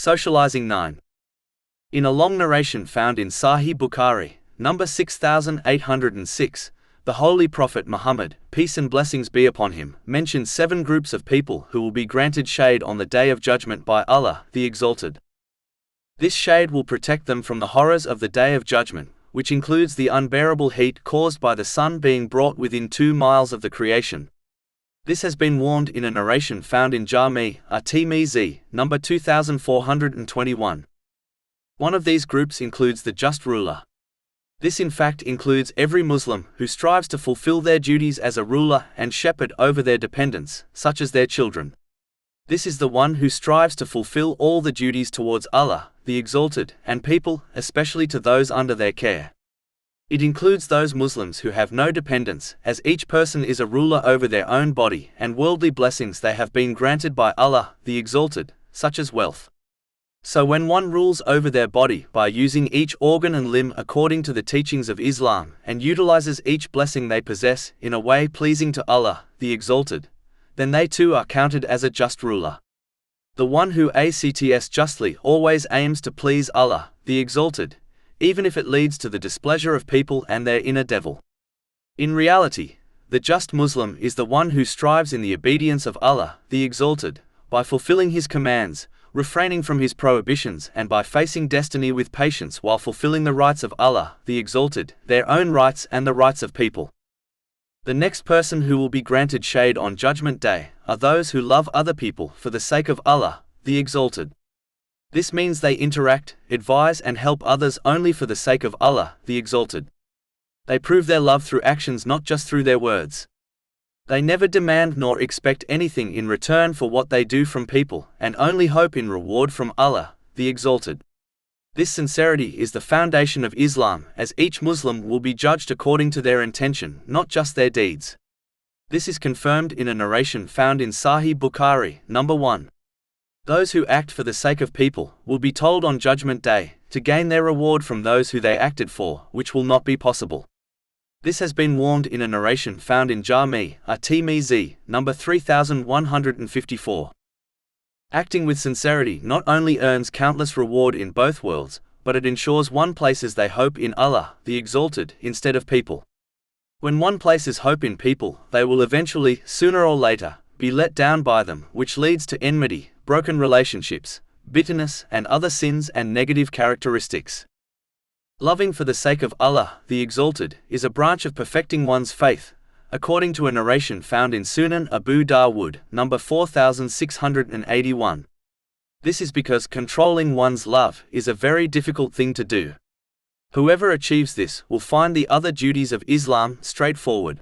Socializing 9. In a long narration found in Sahih Bukhari, number 6806, the Holy Prophet Muhammad, peace and blessings be upon him, mentions 7 groups of people who will be granted shade on the Day of Judgment by Allah, the Exalted. This shade will protect them from the horrors of the Day of Judgment, which includes the unbearable heat caused by the sun being brought within 2 miles of the creation. This has been warned in a narration found in Jami'a at-Tirmidhi, number 2421. One of these groups includes the just ruler. This in fact includes every Muslim who strives to fulfill their duties as a ruler and shepherd over their dependents, such as their children. This is the one who strives to fulfill all the duties towards Allah, the Exalted, and people, especially to those under their care. It includes those Muslims who have no dependents, as each person is a ruler over their own body and worldly blessings they have been granted by Allah, the Exalted, such as wealth. So when one rules over their body by using each organ and limb according to the teachings of Islam and utilizes each blessing they possess in a way pleasing to Allah, the Exalted, then they too are counted as a just ruler. The one who acts justly always aims to please Allah, the Exalted, even if it leads to the displeasure of people and their inner devil. In reality, the just Muslim is the one who strives in the obedience of Allah, the Exalted, by fulfilling His commands, refraining from His prohibitions, and by facing destiny with patience while fulfilling the rights of Allah, the Exalted, their own rights and the rights of people. The next person who will be granted shade on Judgment Day are those who love other people for the sake of Allah, the Exalted. This means they interact, advise and help others only for the sake of Allah, the Exalted. They prove their love through actions, not just through their words. They never demand nor expect anything in return for what they do from people, and only hope in reward from Allah, the Exalted. This sincerity is the foundation of Islam, as each Muslim will be judged according to their intention, not just their deeds. This is confirmed in a narration found in Sahih Bukhari, number 1. Those who act for the sake of people will be told on Judgment Day to gain their reward from those who they acted for, which will not be possible. This has been warned in a narration found in Jami'a at-Tirmidhi, number 3154. Acting with sincerity not only earns countless reward in both worlds, but it ensures one places their hope in Allah, the Exalted, instead of people. When one places hope in people, they will eventually, sooner or later, be let down by them, which leads to enmity, broken relationships, bitterness, and other sins and negative characteristics. Loving for the sake of Allah, the Exalted, is a branch of perfecting one's faith, according to a narration found in Sunan Abu Dawood, number 4681. This is because controlling one's love is a very difficult thing to do. Whoever achieves this will find the other duties of Islam straightforward.